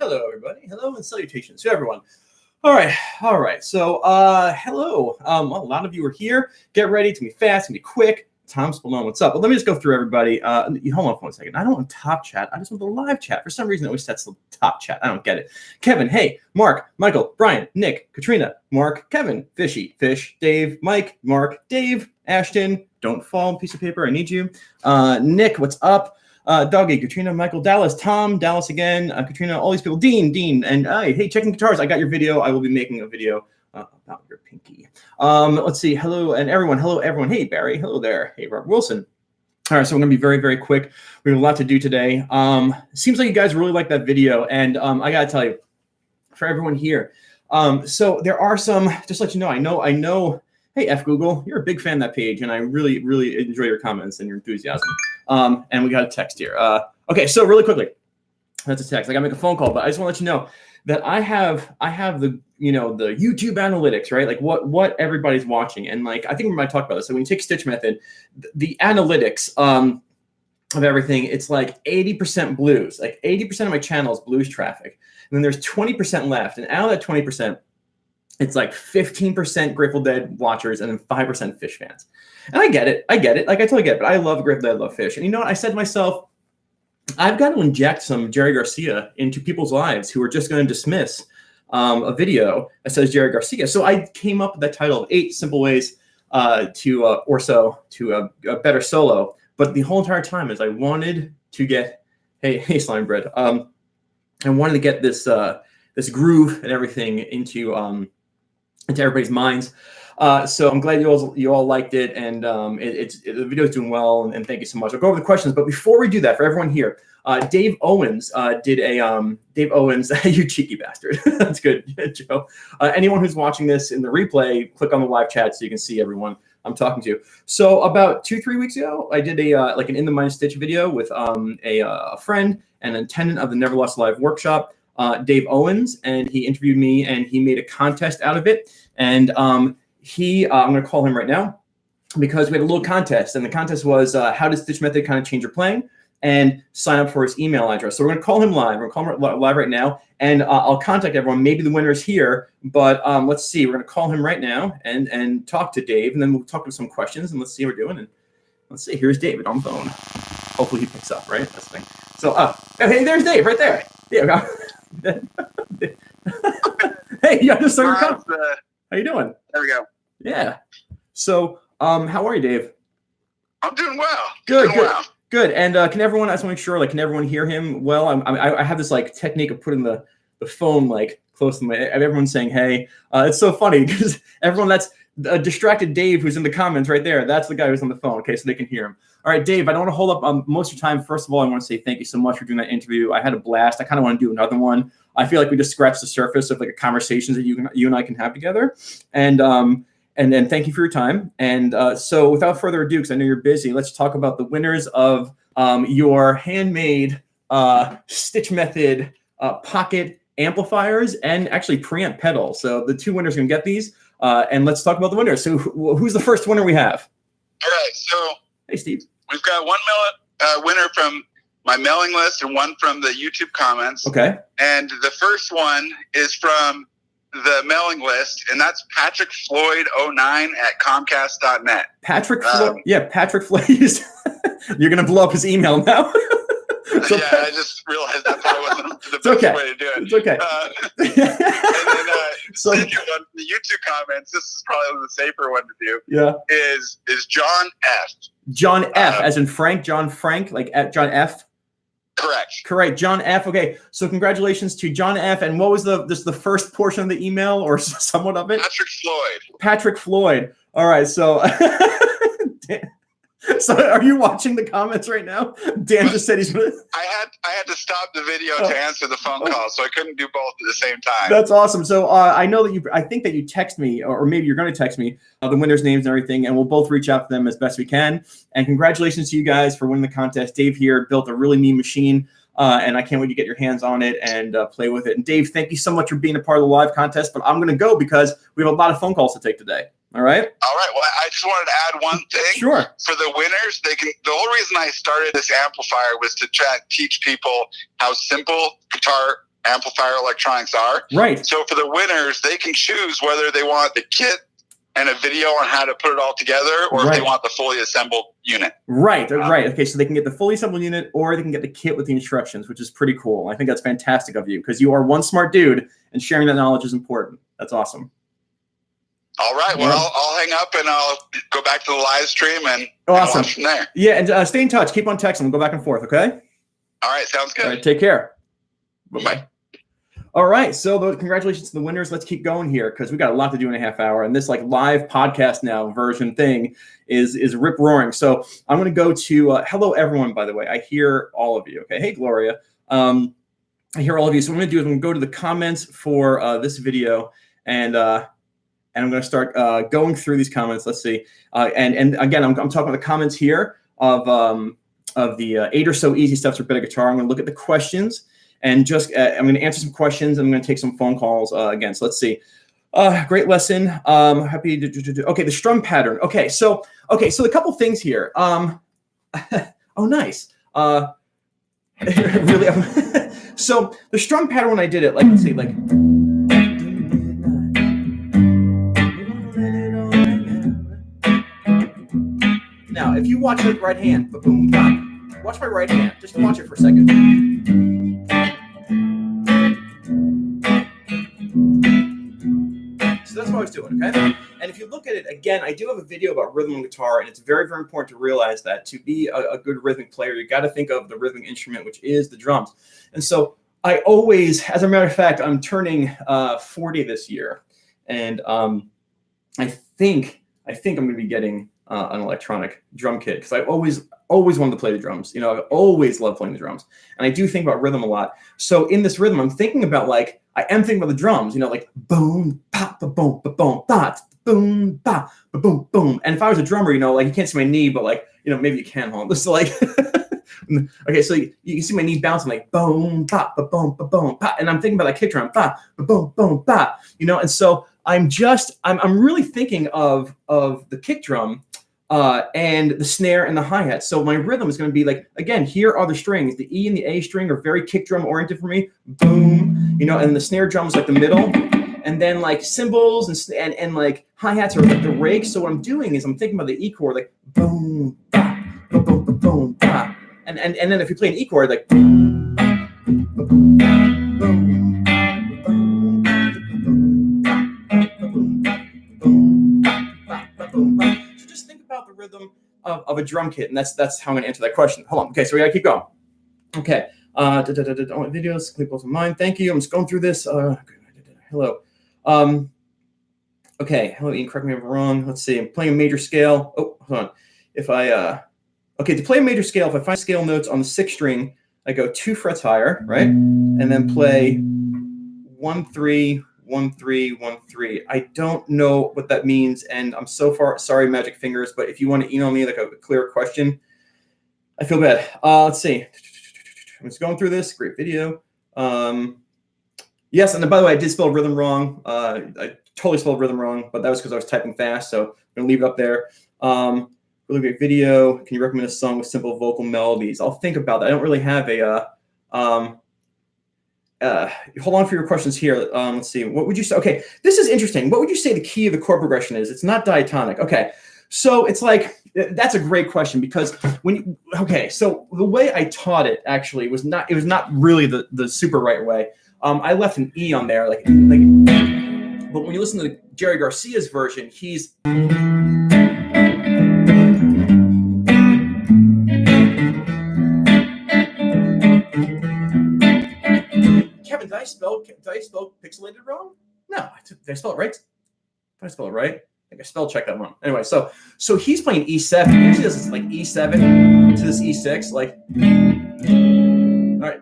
Hello, everybody. Hello and salutations to everyone. All right. So, hello. Well, a lot of you are here. Get ready. It's gonna be fast. It's gonna be quick. Tom Spallone, what's up? Well, let me just go through everybody. Hold on for 1 second. I don't want top chat. I just want the live chat. For some reason, it always sets the top chat. I don't get it. Kevin, hey, Mark, Michael, Brian, Nick, Katrina, Mark, Kevin, Fishy, Fish, Dave, Mike, Mark, Dave, Ashton. Don't fall, piece of paper. I need you. Nick, what's up? Doggy, Katrina, Michael, Dallas, Tom, Dallas again, Katrina, all these people, Dean, and hey, checking guitars. I got your video. I will be making a video about your pinky. Let's see. Hello, everyone. Hey, Barry. Hello there. Hey, Rob Wilson. All right, so we're gonna be very, very quick. We have a lot to do today. Seems like you guys really like that video, and I gotta tell you, for everyone here, so there are some. Just to let you know, I know. Hey, F Google, you're a big fan of that page, and I really, really enjoy your comments and your enthusiasm. And we got a text here. Okay, so really quickly, that's a text. I gotta make a phone call, but I just want to let you know that I have the the YouTube analytics, right? Like what everybody's watching, and like I think we might talk about this. So when you take StichMethod, the analytics of everything, it's like 80% blues. Like 80% of my channel is blues traffic, and then there's 20% left, and out of that 20%. It's like 15% Grateful Dead watchers and then 5% Fish fans. And I get it. Like, I totally get it. But I love Grateful Dead, I love Fish. And you know what? I said to myself, I've got to inject some Jerry Garcia into people's lives who are just going to dismiss a video that says Jerry Garcia. So I came up with that title of 8 Simple Ways to a better solo. But the whole entire time is I wanted to get, hey, Slime Bread. I wanted to get this this groove and everything into everybody's minds. So I'm glad you all liked it, and the video is doing well, and thank you so much. I'll go over the questions, but before we do that, for everyone here, Dave Owens did a Dave Owens, you cheeky bastard. That's good, Joe. Anyone who's watching this in the replay, click on the live chat so you can see everyone I'm talking to. So about 2-3 weeks ago, I did a like an In the Mind Stitch video with a friend and an attendant of the Never Lost Live workshop. Dave Owens, and he interviewed me, and he made a contest out of it. And I'm going to call him right now because we had a little contest, and the contest was how does StichMethod kind of change your playing, and sign up for his email address. So we're going to call him live. We're going to call him live right now, and I'll contact everyone. Maybe the winner is here, but let's see. We're going to call him right now and talk to Dave, and then we'll talk to some questions, and let's see what we're doing. And let's see. Here's David on the phone. Hopefully he picks up, right? That's the thing. So, hey, there's Dave right there. Yeah. Hey, I just saw your comment. How you doing? There we go. Yeah. So, how are you, Dave? I'm doing well. Good. And can everyone? I just want to make sure, like, can everyone hear him well? I have this like technique of putting the phone like close to my. Everyone's saying, "Hey." It's so funny because everyone that's distracted Dave, who's in the comments right there. That's the guy who's on the phone. Okay, so they can hear him. All right, Dave, I don't want to hold up most of your time. First of all, I want to say thank you so much for doing that interview. I had a blast. I kind of want to do another one. I feel like we just scratched the surface of like a conversations that you and I can have together. And then thank you for your time. And so without further ado, because I know you're busy, let's talk about the winners of your handmade StichMethod pocket amplifiers and actually preamp pedals. So the 2 winners are going to get these. And let's talk about the winners. So who's the first winner we have? All right. So hey, Steve. We've got one winner from my mailing list and one from the YouTube comments. Okay. And the first one is from the mailing list, and that's Patrick Floyd 09 at Comcast.net. Patrick Floyd. Yeah, Patrick Floyd. You're going to blow up his email now. So, yeah, I just realized that probably wasn't the best way to do it. It's okay. And then so on the YouTube comments, this is probably the safer one to do. Yeah. Is John F. John F. As in Frank. John Frank, like at John F. Correct. John F. Okay. So congratulations to John F. And what was the first portion of the email or somewhat of it? Patrick Floyd. All right. So. So are you watching the comments right now? Dan just said he's. I had to stop the video to answer the phone call, so I couldn't do both at the same time. That's awesome. So I know that I think that you text me, or maybe you're going to text me the winners' names and everything, and we'll both reach out to them as best we can. And congratulations to you guys for winning the contest. Dave here built a really neat machine, and I can't wait to get your hands on it and play with it. And Dave, thank you so much for being a part of the live contest. But I'm going to go because we have a lot of phone calls to take today. All right. Well, I just wanted to add one thing. Sure. For the winners, the whole reason I started this amplifier was to try to teach people how simple guitar amplifier electronics are. Right. So for the winners, they can choose whether they want the kit and a video on how to put it all together, or if they want the fully assembled unit. Right, right. Okay, so they can get the fully assembled unit, or they can get the kit with the instructions, which is pretty cool. I think that's fantastic of you, because you are one smart dude, and sharing that knowledge is important. That's awesome. All right. Well, I'll hang up and I'll go back to the live stream and watch from there. Yeah, and stay in touch. Keep on texting. We'll go back and forth, okay? All right, sounds good. All right, take care. Bye-bye. All right, so congratulations to the winners. Let's keep going here, because we got a lot to do in a half hour, and this like live podcast now version thing is rip roaring. So I'm going to go to hello everyone. By the way, I hear all of you. Okay, hey Gloria, I hear all of you. So what I'm going to do is I'm going to go to the comments for this video, and I'm going to start going through these comments. Let's see, and again, I'm talking about the comments here of the 8 or so easy steps for better guitar. I'm going to look at the questions. And just, I'm going to answer some questions. I'm going to take some phone calls again. So let's see. Great lesson. Happy to okay, the strum pattern. Okay, so a couple things here. Oh, nice. Really. So the strum pattern, when I did it, like, let's see, like. Now, if you watch the right hand, boom, boom, watch my right hand. Just watch it for a second. So that's what I was doing, okay? And if you look at it, again, I do have a video about rhythm and guitar, and it's very, very important to realize that to be a good rhythmic player, you got to think of the rhythmic instrument, which is the drums. And so I always, as a matter of fact, I'm turning 40 this year, and I think I'm going to be getting an electronic drum kit, because I always wanted to play the drums. You know, I've always loved playing the drums, and I do think about rhythm a lot. So in this rhythm, I'm thinking about I am thinking about the drums. You know, like boom, pop, ba boom, ba boom, ba boom, ba boom, boom. And if I was a drummer, you know, like you can't see my knee, but like, you know, maybe you can. Hold on. This is like, okay, so you can see my knee bouncing like boom, ba boom, ba boom, ba, and I'm thinking about that kick drum, ba boom, boom, ba. You know, and so I'm really thinking of the kick drum. And the snare and the hi-hat. So my rhythm is going to be like, again, here are the strings. The E and the A string are very kick drum oriented for me. Boom, you know, and the snare drum is like the middle. And then like cymbals and like hi-hats are like the rake. So what I'm doing is I'm thinking about the E chord, like boom, ba, boom, ba, boom, ba. And then if you play an E chord, like boom, ba, boom, ba, boom, ba, boom, ba, boom, ba. Just think about the rhythm of a drum kit, and that's how I'm going to answer that question. Hold on. Okay, so we got to keep going. Okay. Videos, clip both of mine. Thank you. I'm just going through this. Hello. Okay. Hello, Ian. Correct me if I'm wrong. Let's see. I'm playing a major scale. Oh, hold on. Okay, to play a major scale, if I find scale notes on the 6th string, I go 2 frets higher, right? And then play 1, 3, 1, 3, 1, 3. I don't know what that means, and I'm so far sorry, Magic Fingers. But if you want to email me like a clear question, I feel bad. Let's see. I'm just going through this. Great video. Yes, and by the way, I did spell rhythm wrong. I totally spelled rhythm wrong, but that was because I was typing fast. So I'm gonna leave it up there. Really great video. Can you recommend a song with simple vocal melodies? I'll think about that. I don't really have a. Hold on for your questions here. Let's see. What would you say? Okay, this is interesting. What would you say the key of the chord progression is? It's not diatonic. Okay, so it's like, that's a great question, because so the way I taught it actually was not really the super right way. I left an E on there, like, but when you listen to Jerry Garcia's version, he's. Kevin, did I spell pixelated wrong? No, did I spell it right? Did I spell it right? I think I spell checked that wrong. Anyway, so he's playing E7. He actually does this like E7 to this E6, like. All right.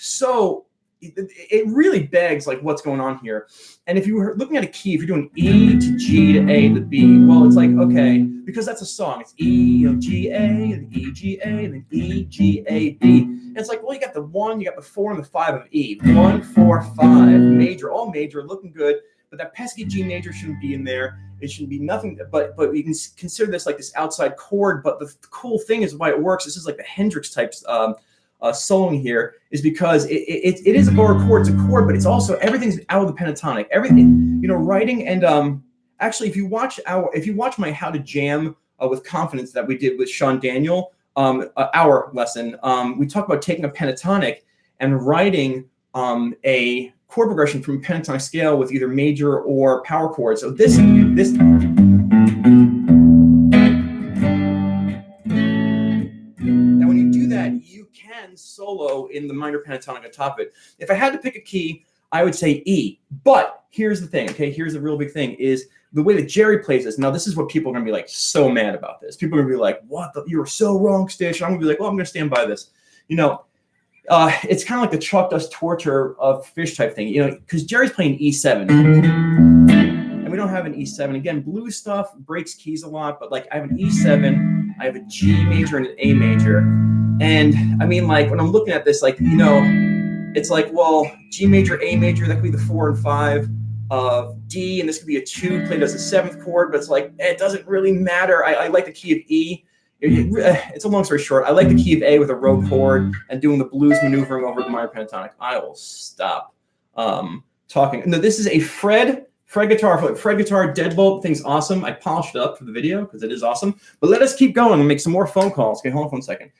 So it really begs like what's going on here. And if you were looking at a key, if you're doing E to G to A to B, well, it's like, okay, because that's a song. It's E, G, A, and E, G, A, and then E, G, A, B. And it's like, well, you got the 1, you got the 4, and the 5 of E. 1, 4, 5, major, all major, looking good. But that pesky G major shouldn't be in there. It shouldn't be nothing. But you can consider this like this outside chord. But the cool thing is why it works. This is like the Hendrix types soloing here is because it is a lower chord. It's a chord, but it's also everything's out of the pentatonic. Everything, writing and actually, if you watch my How to Jam with Confidence that we did with Sean Daniel, our lesson, we talk about taking a pentatonic and writing a chord progression from a pentatonic scale with either major or power chords. So this. You can solo in the minor pentatonic on top of it. If I had to pick a key, I would say E. But here's the thing, okay? Here's the real big thing is the way that Jerry plays this. Now, this is what people are going to be like so mad about this. People are going to be like, what? You were so wrong, Stitch. I'm going to be like, well, I'm going to stand by this. It's kind of like the chalk dust torture of fish type thing, because Jerry's playing E7. And we don't have an E7. Again, blues stuff breaks keys a lot, but like I have an E7, I have a G major and an A major. And I mean, like when I'm looking at this, like, it's like, well, G major, A major, that could be the 4 and 5 of D, and this could be a 2 played as a 7th chord, but it's like, it doesn't really matter. I like the key of E. It's a long story short. I like the key of A with a row chord and doing the blues maneuvering over the minor pentatonic. I will stop talking. No, this is a Fred guitar deadbolt. Thing's awesome. I polished it up for the video because it is awesome. But let us keep going and make some more phone calls. Okay, hold on for 1 second.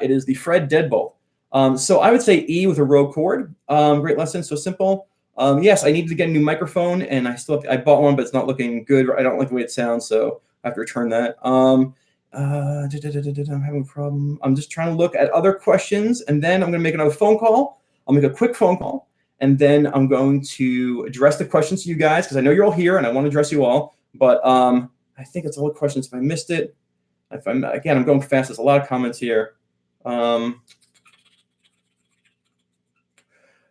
It is the Fred deadbolt. So I would say E with a row chord. Great lesson. So simple. Yes, I needed to get a new microphone, and I bought one, but it's not looking good. I don't like the way it sounds, so I have to return that. I'm having a problem. I'm just trying to look at other questions, and then I'm going to make another phone call. I'll make a quick phone call, and then I'm going to address the questions to you guys because I know you're all here, and I want to address you all. But I think it's all the questions. If I missed it, I'm going fast. There's a lot of comments here.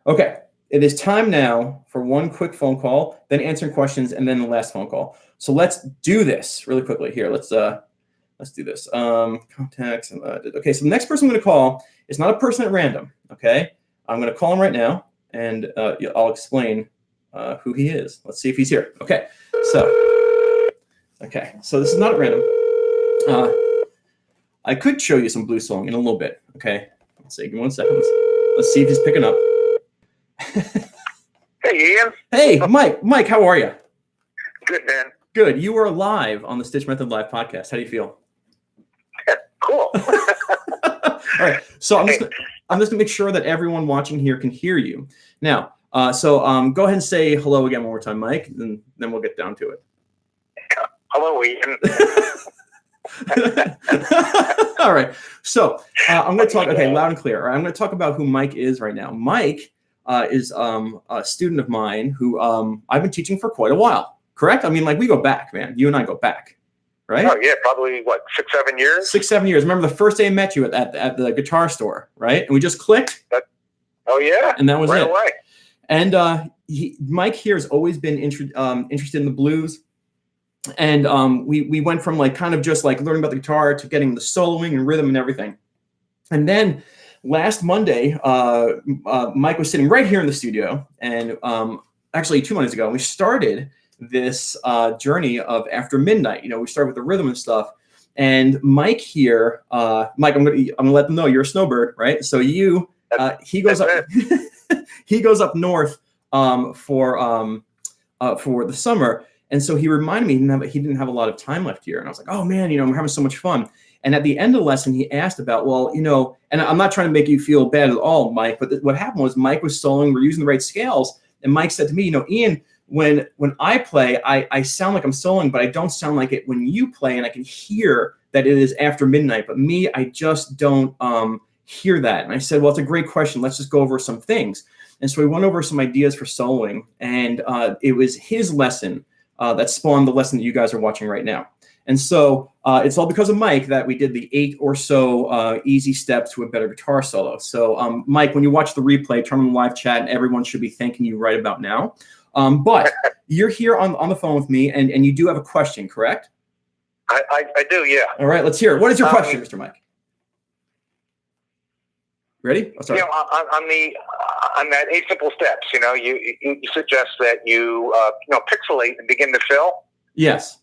Okay, it is time now for one quick phone call, then answering questions, and then the last phone call. So let's do this really quickly here. Let's do this. Contacts. Okay, so the next person I'm going to call is not a person at random. Okay, I'm going to call him right now, and I'll explain who he is. Let's see if he's here. Okay, so this is not at random. I could show you some blues song in a little bit. Okay, let's see. Give me 1 second. Let's see if he's picking up. Hey, Ian. Hey, Mike. Mike, how are you? Good, man. Good. You are live on the Stitch Method Live podcast. How do you feel? Cool. All right. So I'm just gonna make sure that everyone watching here can hear you. Now, go ahead and say hello again one more time, Mike, and then we'll get down to it. Hello, Ian. All right. So I'm going to talk, loud and clear. All right, I'm going to talk about who Mike is right now. Mike is a student of mine who I've been teaching for quite a while. Correct? I mean, like we go back, man. You and I go back, right? Oh, yeah, probably, 6, 7 years? 6, 7 years. Remember the first day I met you at the guitar store, right? And we just clicked. Oh, yeah. And that was right it. Away. And Mike here has always been interested in the blues. And we went from like kind of just like learning about the guitar to getting the soloing and rhythm and everything. And then last Monday, Mike was sitting right here in the studio. And actually 2 Mondays ago, we started this journey of After Midnight. We started with the rhythm and stuff. And Mike here, Mike, I'm gonna let them know you're a snowbird, right? So he goes up he goes up north for the summer. And so he reminded me he didn't have a lot of time left here. And I was like, oh man, we're having so much fun. And at the end of the lesson, he asked about, and I'm not trying to make you feel bad at all, Mike, but what happened was Mike was soloing, we're using the right scales. And Mike said to me, Ian, when I play, I sound like I'm soloing, but I don't sound like it when you play. And I can hear that it is After Midnight. But me, I just don't hear that. And I said, well, it's a great question. Let's just go over some things. And so we went over some ideas for soloing. And it was his lesson that spawned the lesson that you guys are watching right now. And so it's all because of Mike that we did the 8 or so easy steps to a better guitar solo. So Mike, when you watch the replay, turn on the live chat and everyone should be thanking you right about now. But you're here on the phone with me and you do have a question, correct? I do, yeah. All right, let's hear it. What is your question, Mr. Mike? Ready? Oh, sorry. On that 8 simple steps, you suggest that you pixelate and begin to fill. Yes.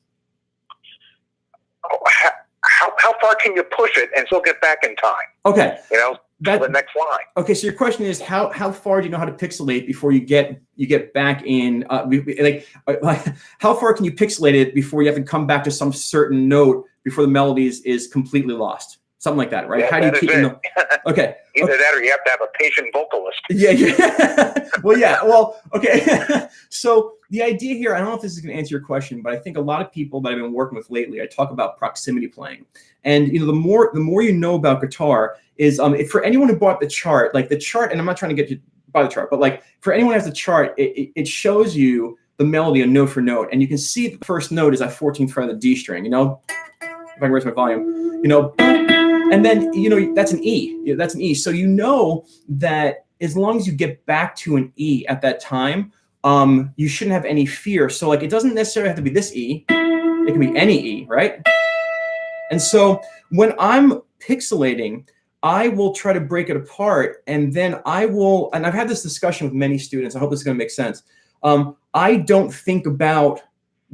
How far can you push it and still get back in time? Okay. the next line. Okay, so your question is how far do you know how to pixelate before you get back in? Like how far can you pixelate it before you have to come back to some certain note before the melody is completely lost? Something like that, right? Yeah, how do you keep the Okay. Either that or you have to have a patient vocalist. Yeah. Well, okay. So the idea here, I don't know if this is going to answer your question, but I think a lot of people that I've been working with lately, I talk about proximity playing. And the more you know about guitar is if for anyone who bought the chart, like the chart, and I'm not trying to get you to buy the chart, but like for anyone who has the chart, it shows you the melody a note for note. And you can see that the first note is that 14th fret of the D string, if I can raise my volume, and then, that's an E. That's an E. So you know that as long as you get back to an E at that time, you shouldn't have any fear. So like it doesn't necessarily have to be this E. It can be any E, right? And so when I'm pixelating, I will try to break it apart, and then and I've had this discussion with many students. I hope this is going to make sense. I don't think about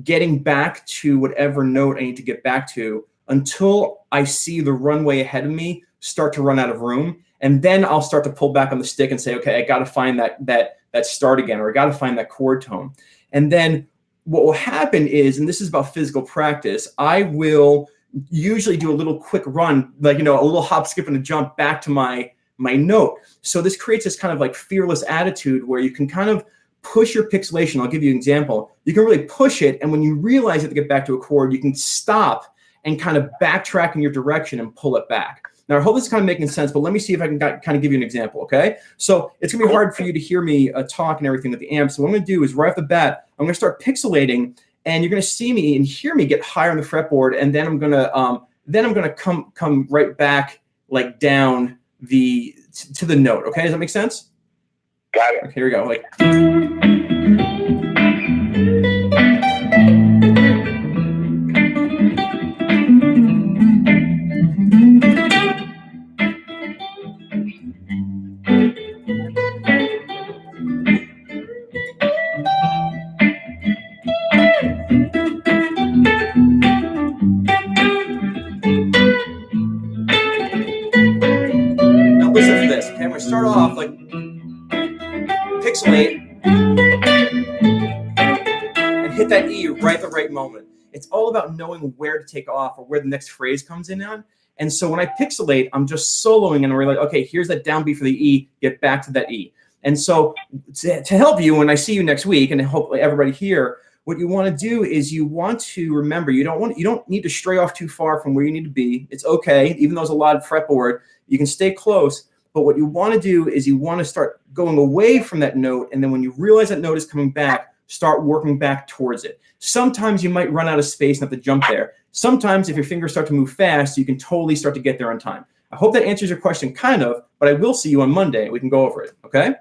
getting back to whatever note I need to get back to until I see the runway ahead of me start to run out of room. And then I'll start to pull back on the stick and say, okay, I got to find that start again, or I got to find that chord tone. And then what will happen is, and this is about physical practice, I will usually do a little quick run, like, a little hop, skip, and a jump back to my note. So this creates this kind of like fearless attitude where you can kind of push your pixelation. I'll give you an example. You can really push it, and when you realize you have to get back to a chord, you can stop and kind of backtrack in your direction and pull it back. Now, I hope this is kind of making sense, but let me see if I can kind of give you an example, okay? So it's going to be hard for you to hear me talk and everything with the amp. So what I'm going to do is right off the bat, I'm going to start pixelating, and you're going to see me and hear me get higher on the fretboard, and then I'm going to come right back like down to the note, okay? Does that make sense? Got it. Okay, here we go. Like. Listen to this, okay? I'm going to start off like pixelate and hit that E right at the right moment. It's all about knowing where to take off or where the next phrase comes in on. And so when I pixelate, I'm just soloing and we're like, okay, here's that downbeat for the E, get back to that E. And so to help you when I see you next week, and hopefully everybody here, what you want to do is you want to remember you don't need to stray off too far from where you need to be. It's okay, even though there's a lot of fretboard, you can stay close. But what you want to do is you want to start going away from that note, and then when you realize that note is coming back, start working back towards it. Sometimes you might run out of space and have to jump there. Sometimes if your fingers start to move fast, you can totally start to get there on time. I hope that answers your question, kind of, but I will see you on Monday. We can go over it, okay?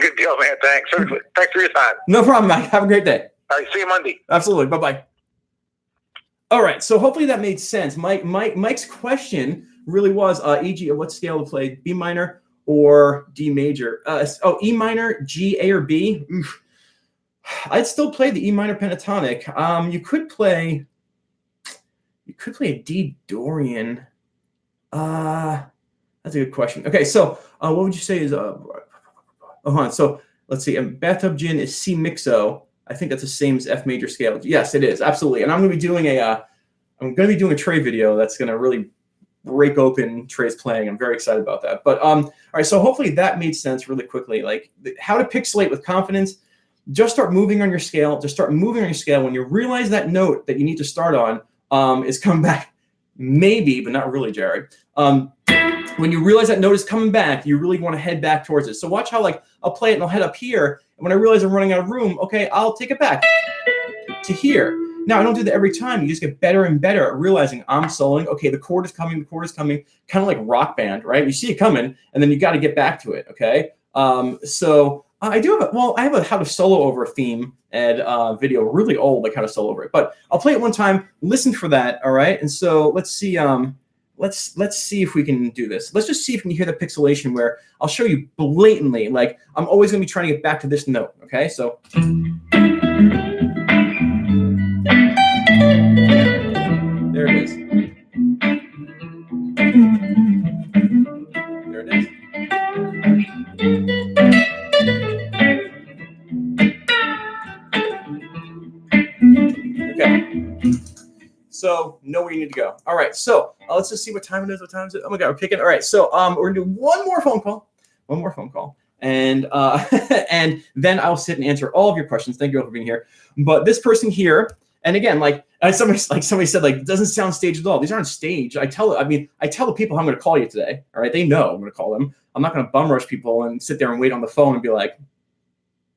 Good deal, man. Thanks. Thanks for your time. No problem, Mike. Have a great day. All right, see you Monday. Absolutely. Bye-bye. All right, so hopefully that made sense. Mike's question really was, e.g., what scale to play, B minor or D major? E minor, G, A, or B? Oof. I'd still play the E minor pentatonic. You could play a D Dorian. That's a good question. Okay, so what would you say is so let's see. Bathtub Gin is C mixo. I think that's the same as F major scale. Yes, it is, absolutely. And I'm going to be doing a Trey video that's going to really break open Trey's playing. I'm very excited about that. But all right, so hopefully that made sense really quickly. Like how to pixelate with confidence. Just start moving on your scale. Just start moving on your scale. When you realize that note that you need to start on is coming back, maybe, but not really, Jared. When you realize that note is coming back, you really want to head back towards it. So watch how like I'll play it and I'll head up here. And when I realize I'm running out of room, okay, I'll take it back to here. Now, I don't do that every time. You just get better and better at realizing I'm soloing. Okay, the chord is coming, kind of like Rock Band, right? You see it coming, and then you got to get back to it, okay? So I have a how to solo over theme and video, really old, like how to solo over it. But I'll play it one time, listen for that, all right? And so let's see, let's see if we can do this. Let's just see if we can hear the pixelation where I'll show you blatantly, like I'm always going to be trying to get back to this note, okay? So... there it is. So know where you need to go. All right. So let's just see what time it is. What time is it? Oh my God, we're picking. All right. So we're gonna do one more phone call. And and then I'll sit and answer all of your questions. Thank you all for being here. But this person here, and again, somebody said, it doesn't sound staged at all. These aren't staged. I tell the people I'm going to call you today. All right, they know I'm going to call them. I'm not going to bum rush people and sit there and wait on the phone and be like,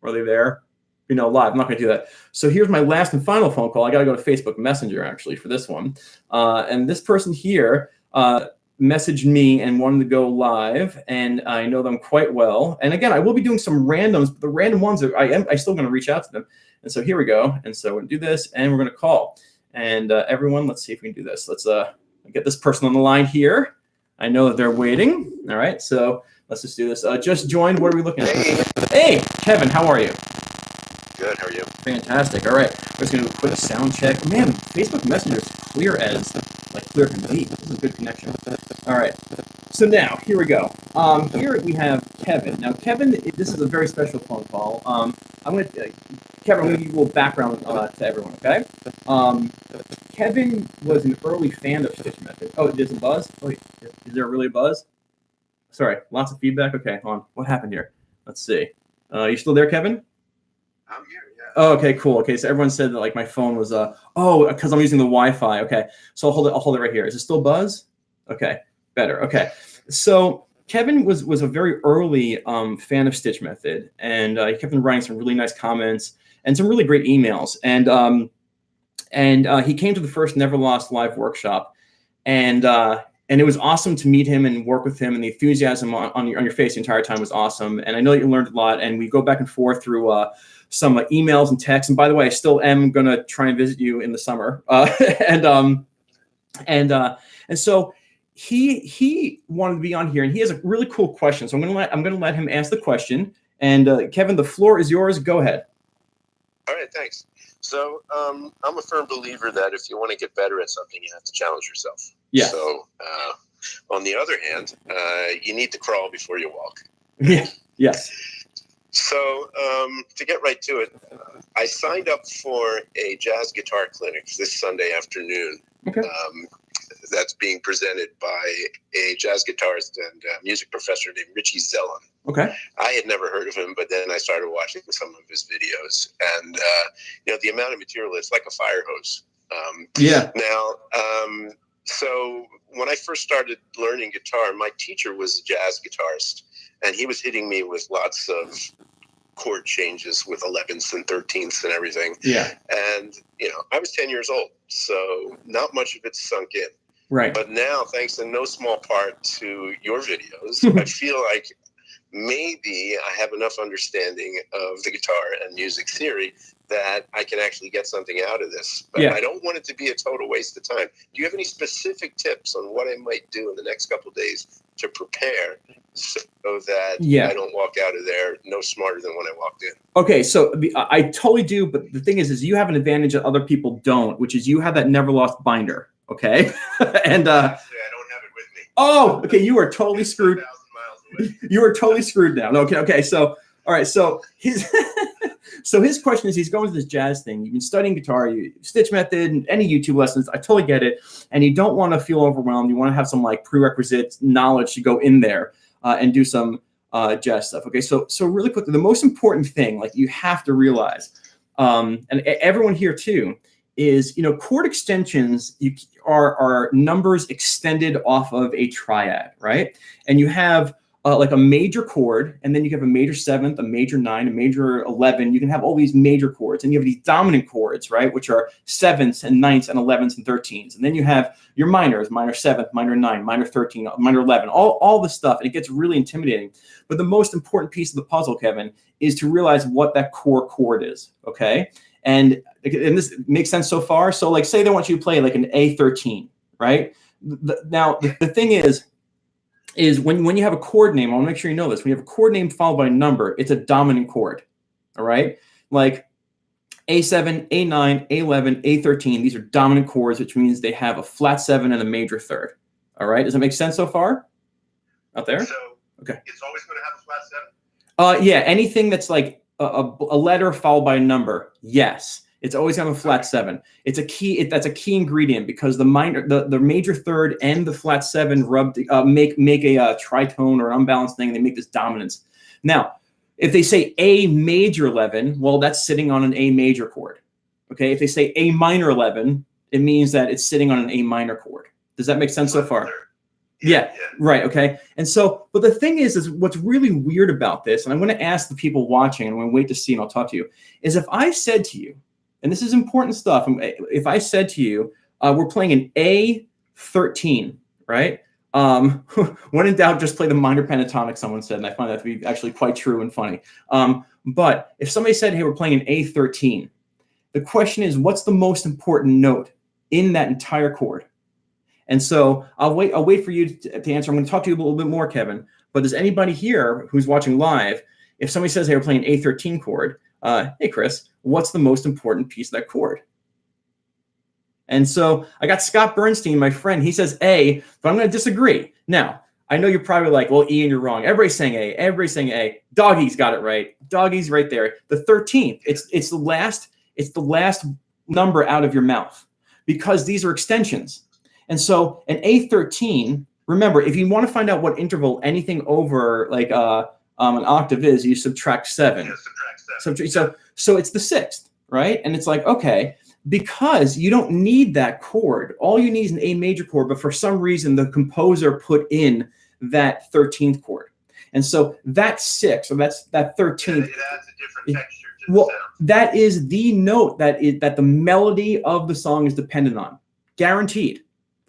"Are they there?" Live. I'm not going to do that. So here's my last and final phone call. I got to go to Facebook Messenger actually for this one. And this person here messaged me and wanted to go live, and I know them quite well. And again, I will be doing some randoms, but the random ones I still going to reach out to them. And so here we go. And so we're going to do this, and we're going to call. And everyone, let's see if we can do this. Let's get this person on the line here. I know that they're waiting. All right, so let's just do this. Just joined. What are we looking at? Hey, Kevin, how are you? Good. How are you? Fantastic. All right, we're just going to do a quick sound check. Man, Facebook Messenger is clear can be. This is a good connection. All right. So now, here we go. Here we have Kevin. Now, Kevin, this is a very special phone call. Kevin, I'm going to give you a little background to everyone, okay? Kevin was an early fan of StichMethod. Oh, there's a buzz? Oh, wait, is there really a buzz? Sorry, lots of feedback? Okay, hold on. What happened here? Let's see. You still there, Kevin? I'm here, yeah. Oh, okay, cool. Okay, so everyone said that my phone was because I'm using the Wi-Fi. Okay, so I'll hold it right here. Is it still buzz? Okay, better. Okay, so Kevin was a very early fan of StichMethod, and he kept on writing some really nice comments and some really great emails. And he came to the first Never Lost live workshop, and it was awesome to meet him and work with him. And the enthusiasm on your face the entire time was awesome. And I know that you learned a lot. And we go back and forth through some emails and texts. And by the way, I still am gonna try and visit you in the summer. And so he wanted to be on here, and he has a really cool question. So I'm gonna let him ask the question. And Kevin, the floor is yours. Go ahead. All right, thanks. So I'm a firm believer that if you want to get better at something, you have to challenge yourself. Yeah. So on the other hand, you need to crawl before you walk. Yeah. Yes. So to get right to it, I signed up for a jazz guitar clinic this Sunday afternoon. Okay. That's being presented by a jazz guitarist and music professor named Richie Zellum. Okay. I had never heard of him, but then I started watching some of his videos, and the amount of material, it's like a fire hose. Yeah. Now, so when I first started learning guitar, my teacher was a jazz guitarist, and he was hitting me with lots of chord changes with 11ths and 13ths and everything. Yeah. And, I was 10 years old, so not much of it sunk in. Right. But now, thanks in no small part to your videos, I feel like maybe I have enough understanding of the guitar and music theory that I can actually get something out of this. But I don't want it to be a total waste of time. Do you have any specific tips on what I might do in the next couple of days to prepare so that I don't walk out of there no smarter than when I walked in? Okay, so I totally do, but the thing is you have an advantage that other people don't, which is you have that Never Lost binder, okay? And Actually, I don't have it with me. Oh, okay, you are totally screwed. 2,000 miles away. You are totally screwed now. Okay, so all right, so his his question is, he's going to this jazz thing. You've been studying guitar, StichMethod, and any YouTube lessons. I totally get it. And you don't want to feel overwhelmed. You want to have some prerequisite knowledge to go in there and do some jazz stuff. Okay, so really quickly, the most important thing you have to realize, and everyone here too, is chord extensions are numbers extended off of a triad, right? And you have a major chord, and then you have a major seventh, a major 9, a major 11. You can have all these major chords, and you have these dominant chords, right, which are 7ths and 9ths and 11ths and 13s. And then you have your minors, minor 7th, minor 9, minor 13, minor 11, all this stuff, and it gets really intimidating. But the most important piece of the puzzle, Kevin, is to realize what that core chord is, okay? And this makes sense so far. So say they want you to play an A13, right? Now, the thing is when you have a chord name, I want to make sure you know this. When you have a chord name followed by a number, it's a dominant chord, all right? Like A7, A9, A11, A13, these are dominant chords, which means they have a flat 7 and a major third, all right? Does that make sense so far out there? So okay. It's always going to have a flat 7? Yeah, anything that's a letter followed by a number, yes. It's always on a flat 7. It's a key. That's a key ingredient because the major third and the flat 7 make a tritone or an unbalanced thing. And they make this dominance. Now, if they say A major 11, well, that's sitting on an A major chord. Okay. If they say A minor 11, it means that it's sitting on an A minor chord. Does that make sense so far? Yeah, right. Okay. And so, but the thing is what's really weird about this, and I'm going to ask the people watching, and I'm going to wait to see, and I'll talk to you, is if I said to you, and this is important stuff, if I said to you, we're playing an A13, right? When in doubt, just play the minor pentatonic, someone said, and I find that to be actually quite true and funny. But if somebody said, hey, we're playing an A13, the question is, what's the most important note in that entire chord? And so I'll wait for you to answer. I'm going to talk to you a little bit more, Kevin. But does anybody here who's watching live, if somebody says, hey, we're playing an A13 chord, hey, Chris, what's the most important piece of that chord? And so I got Scott Bernstein, my friend. He says A, but I'm going to disagree. Now, I know you're probably like, well, Ian, you're wrong. Everybody's saying A. Everybody's saying A. Doggy's got it right. Doggy's right there. The 13th. It's the last number out of your mouth because these are extensions. And so an A13, remember, if you want to find out what interval anything over like an octave is, you subtract 7. Yeah, subtract 7. So it's the 6th, right? And it's like, okay, because you don't need that chord. All you need is an A major chord, but for some reason the composer put in that 13th chord. And so that 6, or that 13th. Yeah, it adds a different texture to the sound. That is the note that the melody of the song is dependent on. Guaranteed.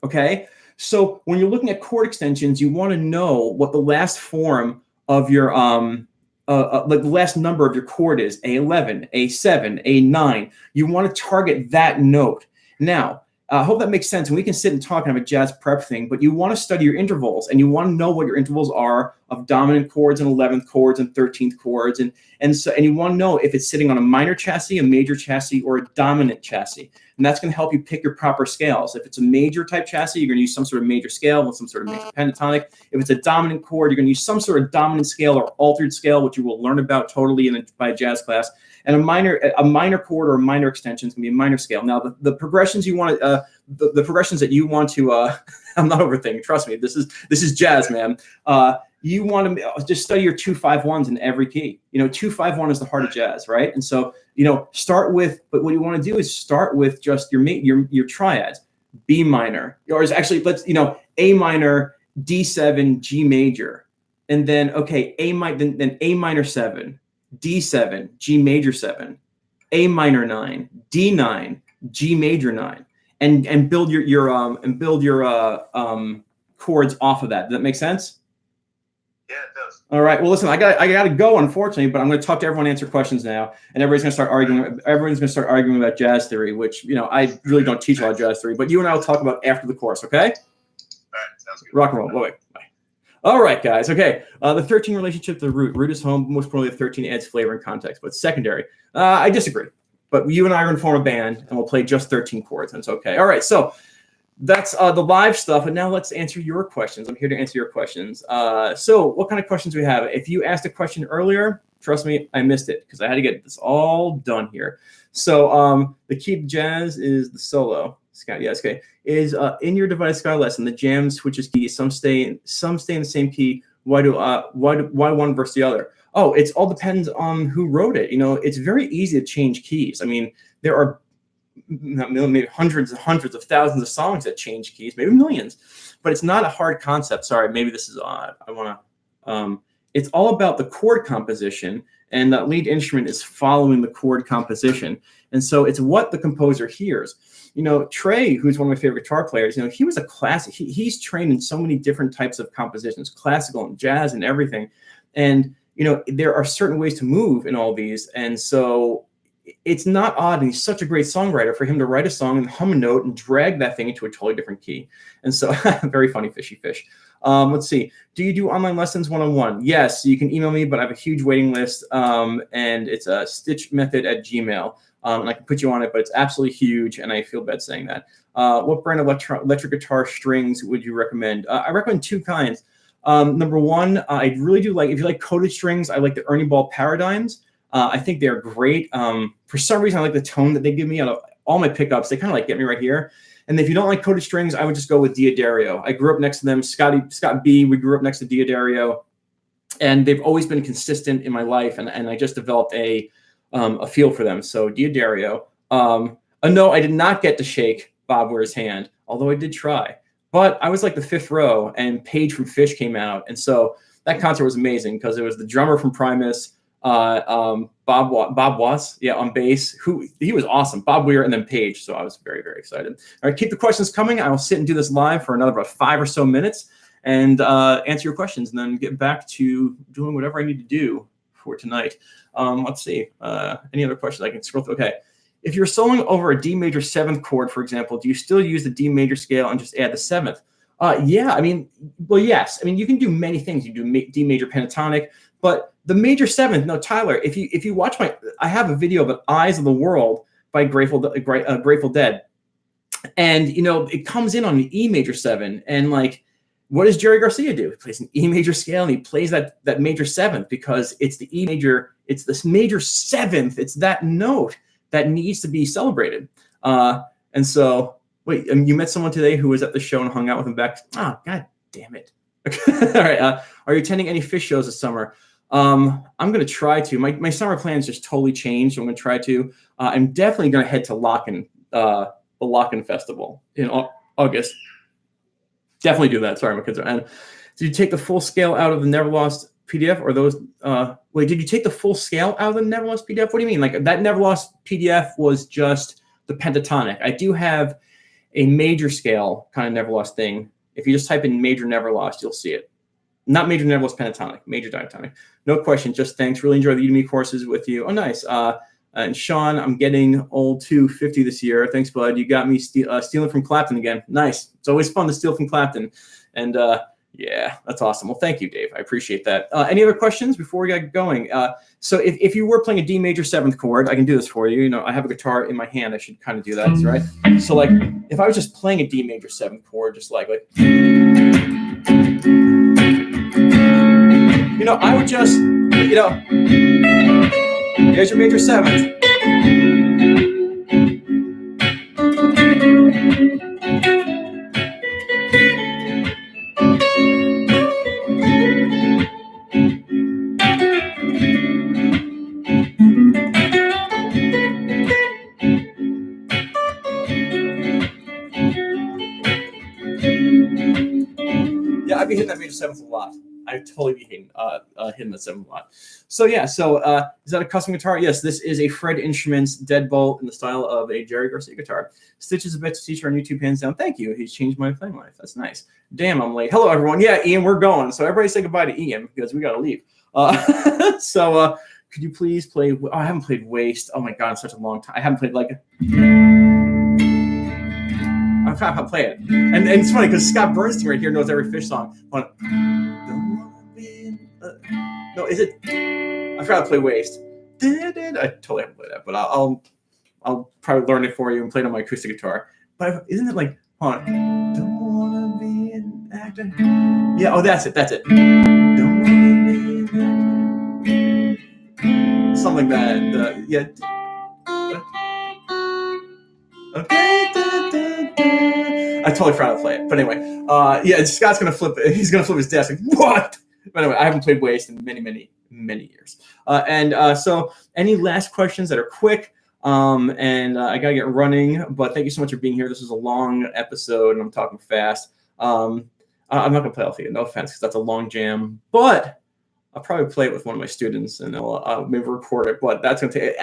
Okay, so when you're looking at chord extensions, you want to know what the last form of your like the last number of your chord is: A11, A7, A9. You want to target that note. Now, I hope that makes sense. And we can sit and talk and have a jazz prep thing, but you want to study your intervals, and you want to know what your intervals are of dominant chords and 11th chords and 13th chords, and you want to know if it's sitting on a minor chassis, a major chassis, or a dominant chassis. And that's going to help you pick your proper scales. If it's a major type chassis, you're going to use some sort of major scale with some sort of major pentatonic. If it's a dominant chord, you're going to use some sort of dominant scale or altered scale, which you will learn about totally by a jazz class. And a minor chord or a minor extension is going to be a minor scale. Now, the progressions you want to, the progressions that you want to, I'm not overthinking. Trust me, this is jazz, man. You want to just study your 2-5-1s in every key. 2-5-1 is the heart of jazz, right? And so, start with. But what you want to do is start with just your triads: B minor, or is actually A minor, D7, G major, and then then A minor 7. D7, G major 7, A minor 9, D9, G major 9, and build your chords off of that. Does that make sense? Yeah, it does. All right. Well, listen, I got to go, unfortunately, but I'm going to talk to everyone, answer questions now, and everybody's going to start arguing. Everyone's going to start arguing about jazz theory, which I really don't teach a lot of jazz theory, but you and I will talk about after the course. Okay? All right. Sounds good. Rock and roll. Bye. All right, guys. Okay. The 13 relationship to the root. Root is home. Most probably the 13 adds flavor and context, but secondary. I disagree. But you and I are going to form a band, and we'll play just 13 chords, and it's okay. All right. So that's the live stuff. And now let's answer your questions. I'm here to answer your questions. So what kind of questions do we have? If you asked a question earlier, trust me, I missed it because I had to get this all done here. So the key to jazz is the solo. Scott, yes, okay. Is in your divided scale lesson, the jam switches keys. Some stay in the same key. Why one versus the other? Oh, it all depends on who wrote it. It's very easy to change keys. I mean, there are maybe hundreds and hundreds of thousands of songs that change keys, maybe millions, but it's not a hard concept. Sorry, maybe this is odd. It's all about the chord composition, and that lead instrument is following the chord composition. And so it's what the composer hears. Trey, who's one of my favorite guitar players, he was a classic. He's trained in so many different types of compositions, classical and jazz and everything. And, there are certain ways to move in all these. And so it's not odd. And he's such a great songwriter for him to write a song and hum a note and drag that thing into a totally different key. And so very funny, fishy fish. Let's see. Do you do online lessons one-on-one? Yes, you can email me, but I have a huge waiting list. And it's a StichMethod@gmail.com. And I can put you on it, but it's absolutely huge, and I feel bad saying that. What brand of electric guitar strings would you recommend? I recommend 2 kinds. Number one, I really do like, if you like coated strings, I like the Ernie Ball Paradigms. I think they're great. For some reason, I like the tone that they give me out of all my pickups. They kind of like get me right here. And if you don't like coated strings, I would just go with Diodario. I grew up next to them. Scott B, we grew up next to Diodario. And they've always been consistent in my life. And I just developed a feel for them. So Diodario. No, I did not get to shake Bob Weir's hand, although I did try. But I was like the fifth row, and Paige from Fish came out. And so that concert was amazing because it was the drummer from Primus, Bob Watts, on bass. He was awesome. Bob Weir and then Paige. So I was very, very excited. All right, keep the questions coming. I will sit and do this live for another about 5 or so minutes and answer your questions, and then get back to doing whatever I need to do for tonight. Let's see. Any other questions? I can scroll through. Okay. If you're soloing over a D major 7th chord, for example, do you still use the D major scale and just add the 7th? Yeah, I mean, well, yes. I mean, you can do many things. You do D major pentatonic, but the major 7th, no, Tyler, if you watch I have a video of Eyes of the World by Grateful Dead. And, it comes in on an E major 7. And like, what does Jerry Garcia do? He plays an E major scale and he plays that major 7th because it's the E major, it's this major 7th. It's that note that needs to be celebrated. And so, wait, you met someone today who was at the show and hung out with him back. Oh, God damn it. All right. Are you attending any Fish shows this summer? I'm going to try to. My summer plans just totally changed. So I'm going to try to. I'm definitely going to head to the Locken Festival in August. Definitely do that. Sorry, my kids are. And did you take the full scale out of the Never Lost PDF, or those? Did you take the full scale out of the Never Lost PDF? What do you mean? Like that Never Lost PDF was just the pentatonic. I do have a major scale kind of Never Lost thing. If you just type in major Never Lost, you'll see it. Not major Never Lost pentatonic, major diatonic. No question. Just thanks. Really enjoy the Udemy courses with you. Oh, nice. And Sean, I'm getting old too, 50 this year. Thanks, bud. You got me stealing from Clapton again. Nice. It's always fun to steal from Clapton. And yeah, that's awesome. Well, thank you, Dave. I appreciate that. Any other questions before we get going? So if you were playing a D major 7th chord, I can do this for you. I have a guitar in my hand. I should kind of do that, right? So like if I was just playing a D major 7th chord, just like I would just, here's your major 7th. Yeah, I'd be hitting that major 7th a lot. I'd totally be hitting the 7th a lot. So yeah, is that a custom guitar? Yes, this is a Fred Instruments deadbolt in the style of a Jerry Garcia guitar. Stitch is a best teacher on YouTube, hands down. Thank you. He's changed my playing life. That's nice. Damn, I'm late. Hello, everyone. Yeah, Ian, we're going. So everybody say goodbye to Ian because we got to leave. Could you please play? Oh, I haven't played Waste. Oh my God, it's such a long time. I haven't played I forgot how to play it. And it's funny because Scott Bernstein right here knows every Fish song. No, is it? I forgot to play Waste. I totally haven't played that, but I'll probably learn it for you and play it on my acoustic guitar. But isn't it like, hold on. Don't wanna be an actor. Yeah, oh, that's it. Don't wanna be an actor. Something like that. Yeah. Okay. I totally forgot to play it. But anyway, yeah, Scott's gonna flip. He's gonna flip his desk. Like, what? But anyway, I haven't played Waste in many, many, many years. So any last questions that are quick? I gotta get running. But thank you so much for being here. This is a long episode, and I'm talking fast. I'm not gonna play Althea. No offense, because that's a long jam. But I'll probably play it with one of my students, and I'll maybe record it. But that's gonna take.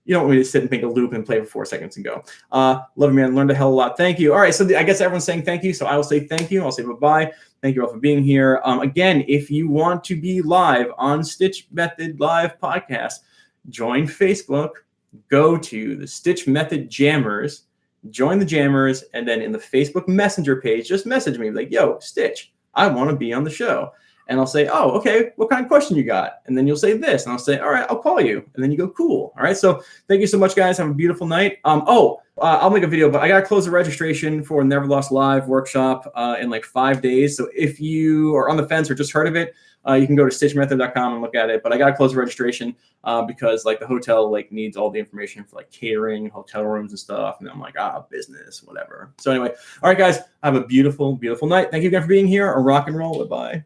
You don't want me to sit and make a loop and play for 4 seconds and go. Love you, man. Learned a hell of a lot. Thank you. All right. So I guess everyone's saying thank you. So I will say thank you. I'll say bye-bye. Thank you all for being here. Again, if you want to be live on StichMethod Live Podcast, join Facebook. Go to the StichMethod Jammers. Join the Jammers. And then in the Facebook Messenger page, just message me. Like, yo, Stitch, I want to be on the show. And I'll say, oh, okay, what kind of question you got? And then you'll say this, and I'll say, all right, I'll call you. And then you go, cool. All right, so thank you so much, guys. Have a beautiful night. I'll make a video, but I got to close the registration for Never Lost Live workshop in like 5 days. So if you are on the fence or just heard of it, you can go to StichMethod.com and look at it. But I got to close the registration because like the hotel like needs all the information for like catering, hotel rooms and stuff. And I'm like, business, whatever. So anyway, all right, guys, have a beautiful, beautiful night. Thank you again for being here. Rock and roll. Bye.